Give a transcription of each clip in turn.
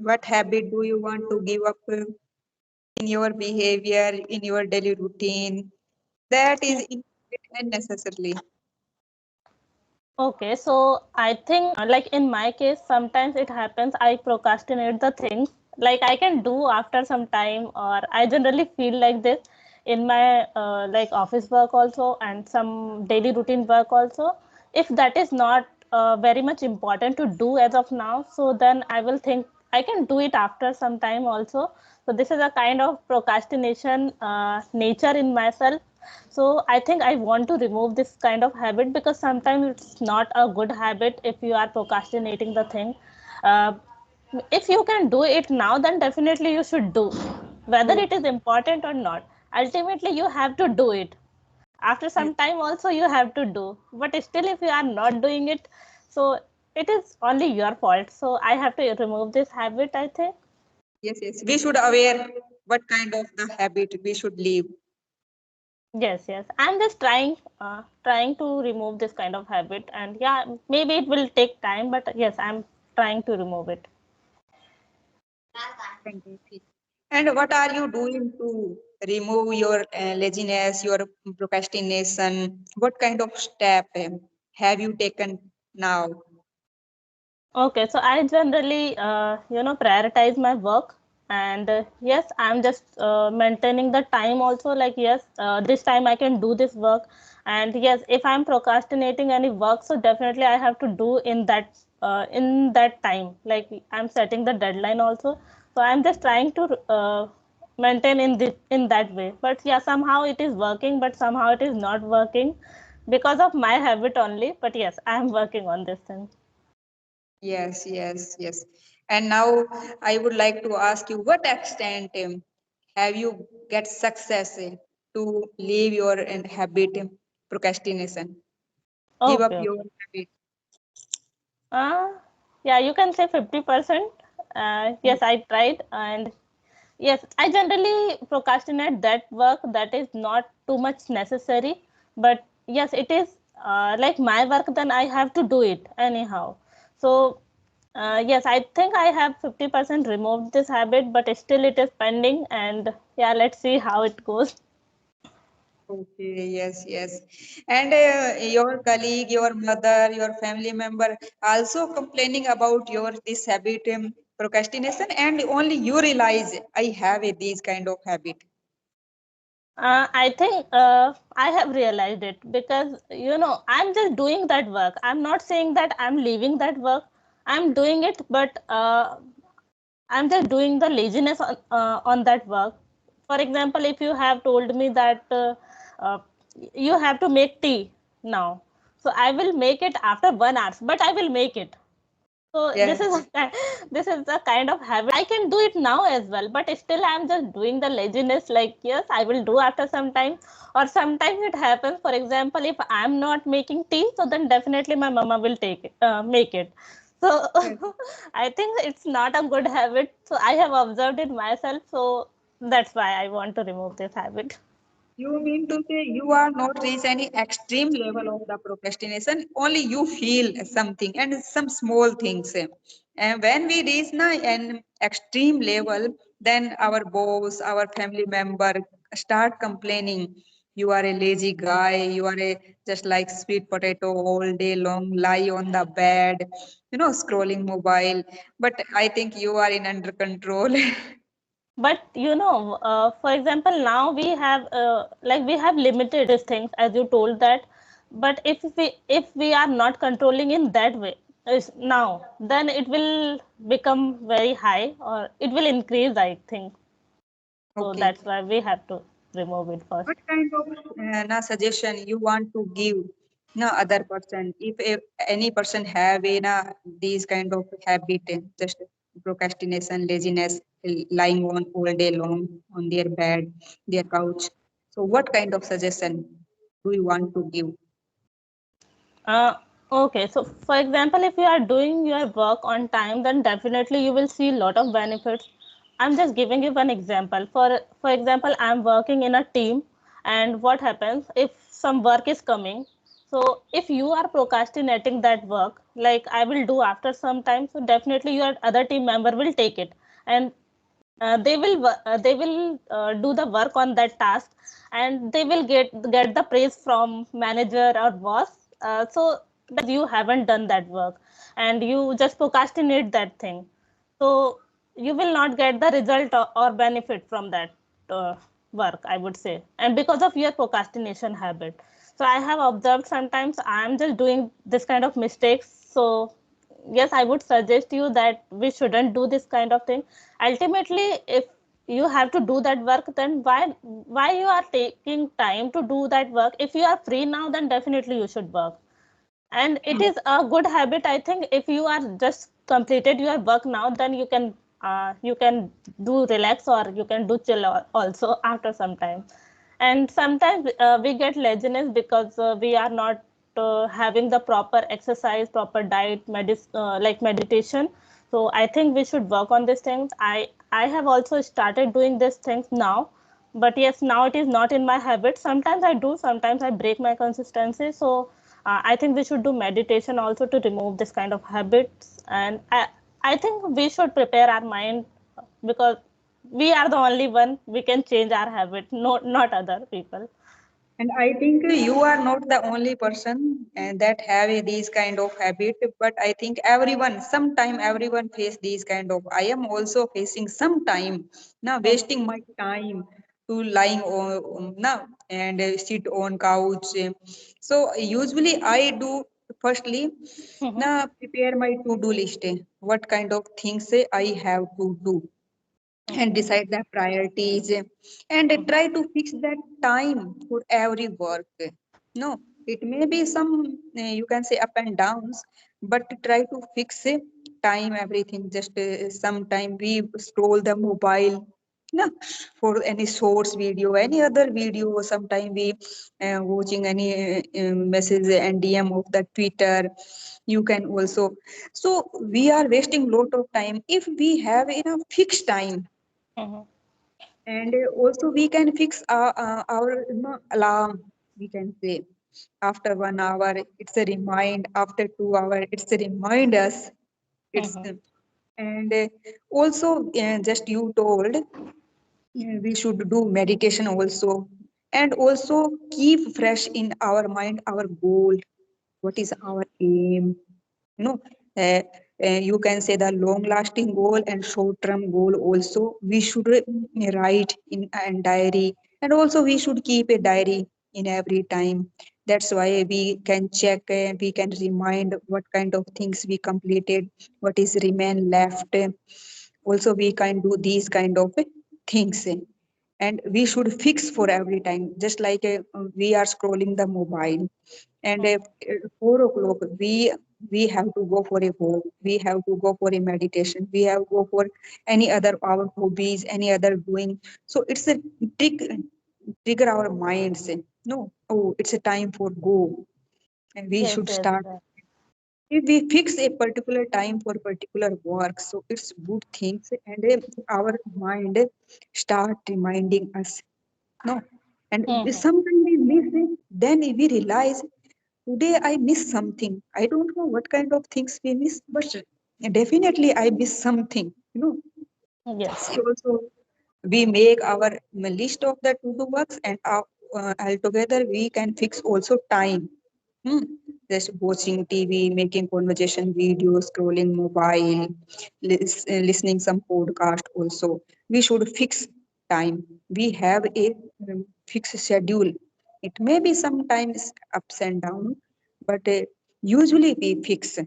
What habit do you want to give up in your behavior, in your daily routine? That is unnecessarily. Okay, so I think, like in my case, sometimes it happens I procrastinate the things like I can do after some time, or I generally feel like this in my like office work also and some daily routine work also. If that is not very much important to do as of now, so then I will think I can do it after some time also. So this is a kind of procrastination nature in myself. So I think I want to remove this kind of habit, because sometimes it's not a good habit if you are procrastinating the thing. uh, if you can do it now, then definitely you should do, whether it is important or not. Ultimately you have to do it. After some time also you have to do, but still if you are not doing it, so it is only your fault. So I have to remove this habit, I think. Yes, yes. We should aware what kind of the habit we should leave. Yes, yes. I'm just trying to remove this kind of habit, and yeah, maybe it will take time, but yes, I'm trying to remove it. Fantastic. And what are you doing to remove your laziness, your procrastination? What kind of step have you taken now? Okay, so I generally, prioritize my work, and yes, I'm just maintaining the time also. Like yes, this time I can do this work, and yes, if I'm procrastinating any work, so definitely I have to do in that time. Like I'm setting the deadline also, so I'm just trying to maintain in that way. But yeah, somehow it is working, but somehow it is not working because of my habit only. But yes, I'm working on this thing. Yes, yes, yes. And now I would like to ask you, what extent have you get success to leave your habit procrastination? Give up Okay. your habit. Uh, yeah, you can say 50%. Yes, I tried. And yes, I generally procrastinate that work that is not too much necessary. But yes, it is like my work, then I have to do it anyhow. So, yes, I think I have 50% removed this habit, but still it is pending. And yeah, let's see how it goes. Okay, yes, yes. And your colleague, your mother, your family member also complaining about your this habit procrastination, and only you realize I have these kind of habit. I think I have realized it, because I'm just doing that work. I'm not saying that I'm leaving that work. I'm doing it, but I'm just doing the laziness on that work. For example, if you have told me that uh, you have to make tea now, so I will make it after 1 hour, but I will make it. So this is Yes. this is the kind of habit I can do it now as well, but still I'm just doing the laziness. Like yes, I will do after some time, or sometimes it happens. For example, if I'm not making tea, so then definitely my mama will make it. So Yes. I think it's not a good habit. So I have observed it myself. So that's why I want to remove this habit. You mean to say you are not reach any extreme level of the procrastination, only you feel something and some small things. And when we reach an extreme level, then our boss, our family member start complaining. You are a lazy guy, you are a just like sweet potato all day long, lie on the bed, scrolling mobile. But I think you are in under control. But for example, now we have like we have limited these things, as you told that. But if we are not controlling in that way is now, then it will become very high, or it will increase, I think. So Okay. that's why we have to remove it first. What kind of suggestion you want to give other person if any person have these kind of habit just procrastination laziness lying on all day long on their bed their couch, so what kind of suggestion do you want to give? Uh, okay, so for example, if you are doing your work on time, then definitely you will see a lot of benefits. I'm just giving you one example. For example, I'm working in a team, and what happens if some work is coming? So if you are procrastinating that work, like I will do after some time, so definitely your other team member will take it, and they will do the work on that task, and they will get the praise from manager or boss. So because you haven't done that work and you just procrastinate that thing, so you will not get the result or benefit from that uh, work, I would say, and because of your procrastination habit. So I have observed sometimes I am just doing this kind of mistakes. So yes, I would suggest you that we shouldn't do this kind of thing. Ultimately, if you have to do that work, then why you are taking time to do that work? If you are free now, then definitely you should work. And it is a good habit, I think. If you are just completed your work now, then you can do relax, or you can do chill also after some time. And sometimes we get laziness because we are not having the proper exercise, proper diet, like meditation. So I think we should work on these things. I have also started doing these things now, but yes, now it is not in my habit. Sometimes I do, sometimes I break my consistency. So I think we should do meditation also to remove this kind of habits. And I think we should prepare our mind, because we are the only one we can change our habit, not other people. And I think you are not the only person that have these kind of habit, but I think everyone, sometime everyone face these kind of. I am also facing sometime now wasting my time to lying on now and sit on couch. So usually I do firstly Mhm, now prepare my to do list. What kind of things I have to do and mhm, decide the priorities and mhm, try to fix that time for every work. No, it may be some you can say up and downs, but try to fix time everything. Just sometime we scroll the mobile, no, for any source video, any other video. Sometime we watching any message and DM of the Twitter. You can also, so we are wasting lot of time. If we have enough fixed time, mhm, and also we can fix our alarm, we can say after 1 hour it's a remind, after 2 hour it's a remind us. It's mhm, and also just you told we should do meditation also, and also keep fresh in our mind our goal, what is our aim. You know, uh, you can say the long lasting goal and short term goal also we should write in a diary, and also we should keep a diary in every time. That's why we can check, we can remind what kind of things we completed, what is remain left. Also we can do these kind of things, and we should fix for every time. Just like we are scrolling the mobile, and mhm. 4 o'clock we have to go for a walk, we have to go for a meditation, we have to go for any other our hobbies, any other doing. So it's a trick, trigger our minds. No, oh, it's a time for go, and we Yes, should yes, start. yes. If we fix a particular time for particular work, so it's good things, and our mind start reminding us. No, and Mhm. sometimes we miss it, then we realize today I miss something. I don't know what kind of things we miss, but definitely I miss something. Yes. Also we make our list of the to do works, and altogether we can fix also time. Hmm. Just watching TV, making conversation videos, scrolling mobile, listening some podcast also. We should fix time. We have a fixed schedule. It may be sometimes ups and down, but usually we fix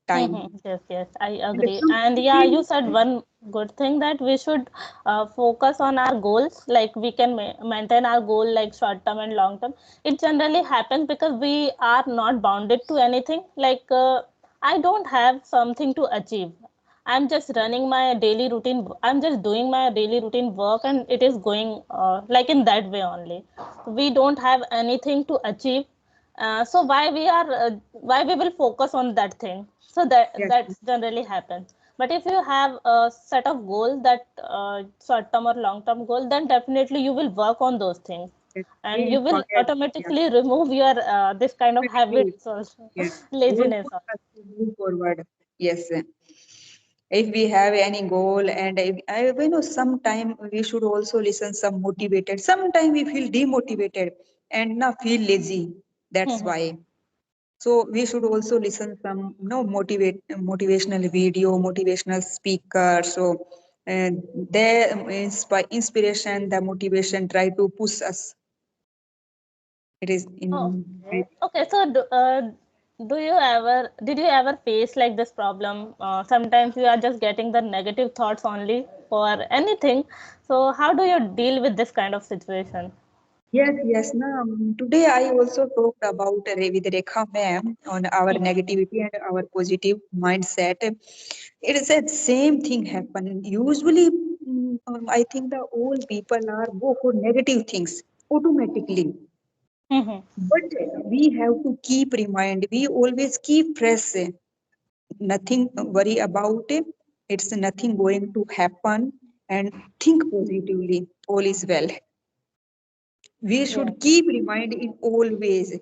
time. Yes, yes, I And agree. some And yeah, you feel, said one good thing, that we should focus on our goals. Like we can maintain our goal, like short term and long term. It generally happens because we are not bounded to anything. Like I don't have something to achieve. I'm just running my daily routine. I'm just doing my daily routine work, and it is going like in that way only. We don't have anything to achieve. So why we will focus on that thing? So yes, that's generally happens. But if you have a set of goals, that short term or long term goal, then definitely you will work on those things. Yes, and we you will forget. Yeah, automatically remove your this kind of automatically. habits also, Yes, goal laziness push also. us to move forward. Yes, if we have any goal, and sometime we should also listen some motivated. Sometime we feel demotivated and now feel lazy. That's Mhm. why. So we should also listen some motivational video, motivational speaker. So their inspiration, the motivation try to push us. It is Oh, in my. okay. So, did you ever face like this problem? Sometimes you are just getting the negative thoughts only for anything. So, how do you deal with this kind of situation? Yes, yes. No, today I also talked about with Rekha ma'am on our Mhm. negativity and our positive mindset. It is that same thing happen. Usually, I think the all people are go for negative things automatically. Mhm. But we have to keep remind. We always keep press. Nothing worry about it. It's nothing going to happen, and think positively. All is well. We should Yes. keep reminding always.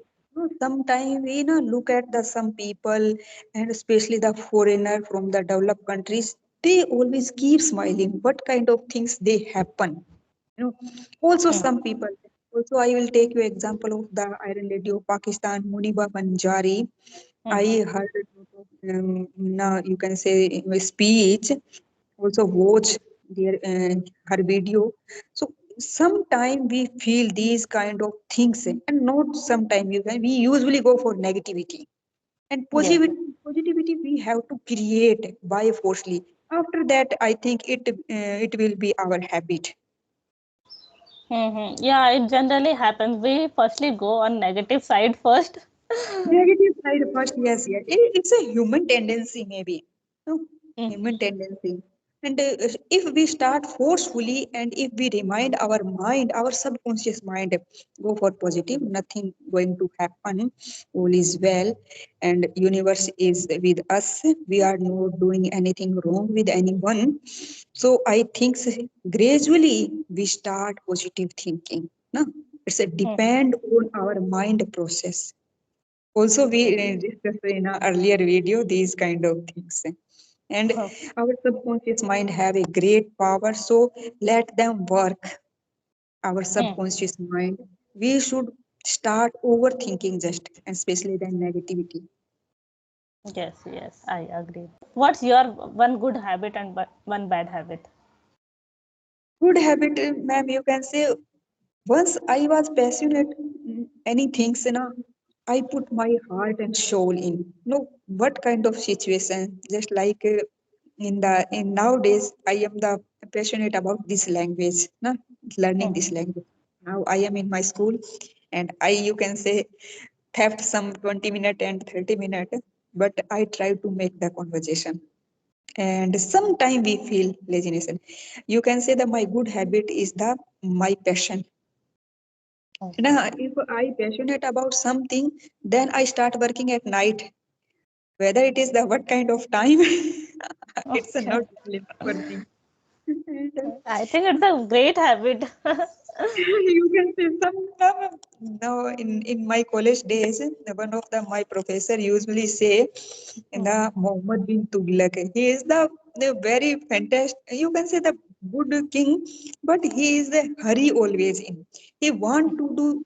Sometimes we look at the some people, and especially the foreigner from the developed countries, they always keep smiling. What kind of things they happen? You know, also Mhm. some people. Also, I will take you example of the Iron Lady of Pakistan, Muniba Banjari. I Mhm. heard a lot of, now you can say speech, also watch her video. So sometime we feel these kind of things, and not sometime we usually go for negativity and Yes. positivity we have to create by forcefully. After that, I think it will be our habit. Yeah, it generally happens. We firstly go on negative side first. Negative side first, yes, yes. It's a human tendency, maybe. No, Mhm. human tendency. And if we start forcefully, and if we remind our mind, our subconscious mind, go for positive, nothing going to happen. All is well, and universe is with us. We are not doing anything wrong with anyone. So I think gradually we start positive thinking. No, it's a Mhm. depend on our mind process. Also, we discussed in our earlier video these kind of things. And Okay. our subconscious mind have a great power, so let them work. Our Mhm. subconscious mind. We should start overthinking just, especially the negativity. Yes, yes, I agree. What's your one good habit and one bad habit? Good habit, ma'am, you can say. Once I was passionate anything, I put my heart and soul in. No, what kind of situation? Just like in nowadays, I am the passionate about this language, no, learning Mhm. this language. Now I am in my school, and I you can say theft some 20 minute and 30 minute, but I try to make the conversation. And sometimes we feel laziness. You can say that my good habit is the my passion. Okay. Now, if I passionate about something, then I start working at night. Whether it is the what kind of time, it's not Okay. relevant for me. And, I think it's a great habit. you can say no, in my college days, one of my professor usually say in the Muhammad bin Tughlaq. He is the very fantastic. You can say the good king, but he is the hurry always in. He want to do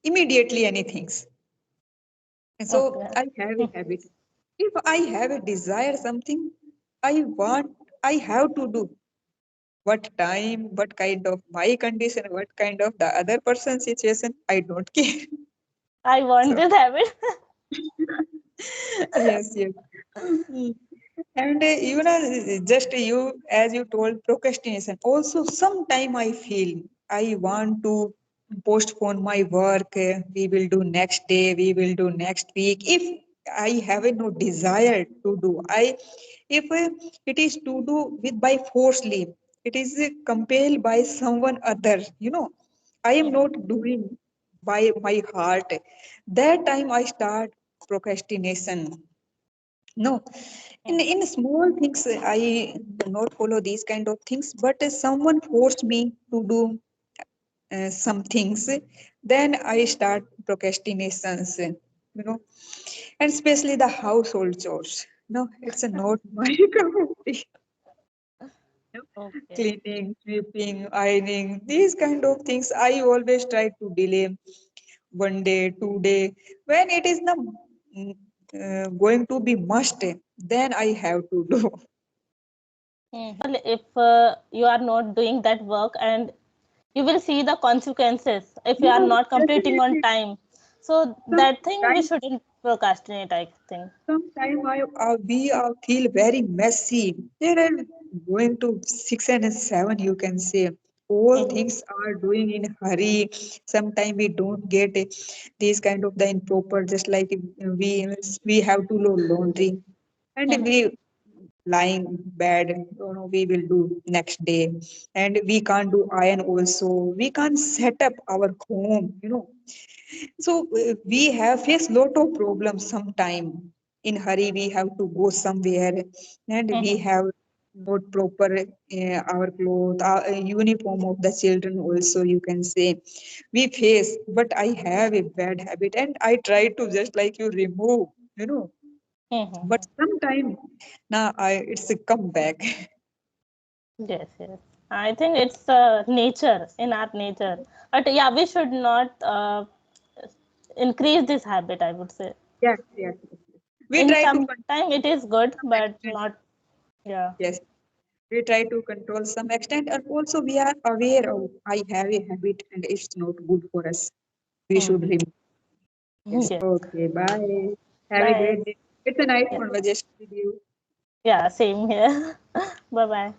immediately anything. So Okay. I have a habit. If I have a desire something, I want, I have to do. What time, what kind of my condition, what kind of the other person's situation, I don't care. I want So this habit. yes, yes. Mm. And just you, as you told, procrastination. Also, sometime I feel I want to postpone my work. We will do next day. We will do next week. If I have no desire to do, if it is to do with by forcefully, it is compelled by someone other. I am not doing by my heart. That time I start procrastination. No, in small things, I do not follow these kind of things, but someone forced me to do. some things, then I start procrastinations, know, and especially the household chores. No, it's a not my cup of tea. You know, Okay. cleaning, sweeping, ironing, these kind of things I always try to delay one day, 2 day. When it is not going to be must, then I have to do. If you are not doing that work, and you will see the consequences if you are Yeah, not completing on definitely. time. So that thing we Sometimes, shouldn't procrastinate, I think. sometimes we feel very messy. There are going to 6 and 7, you can say. All Mhm. things are doing in hurry. Sometimes we don't get these kind of the improper. Just like we we have to do laundry, and Mhm. we lying bed. You know, we will do next day, and we can't do iron also. We can't set up our home. You know, so we have faced lot of problems sometime. In hurry, we have to go somewhere, and we Mhm. have not proper our clothes, our uniform of the children also. You can say we face, but I have a bad habit, and I try to just like you remove. You know, but Mhm. sometime now I it's a comeback. Yes, yes. I think it's nature, in our nature. But yeah, we should not increase this habit, I would say. Yes, yes, yes. We In try to some control time it is good, some but extent. not, yeah. Yes, we try to control some extent, and also we are aware of I have a habit and it's not good for us. We should Mhm. remove. Yes. Yes. Okay. Bye. Have a Bye. great day. It's a nice Yeah. conversation with you. Yeah, same here. Bye bye.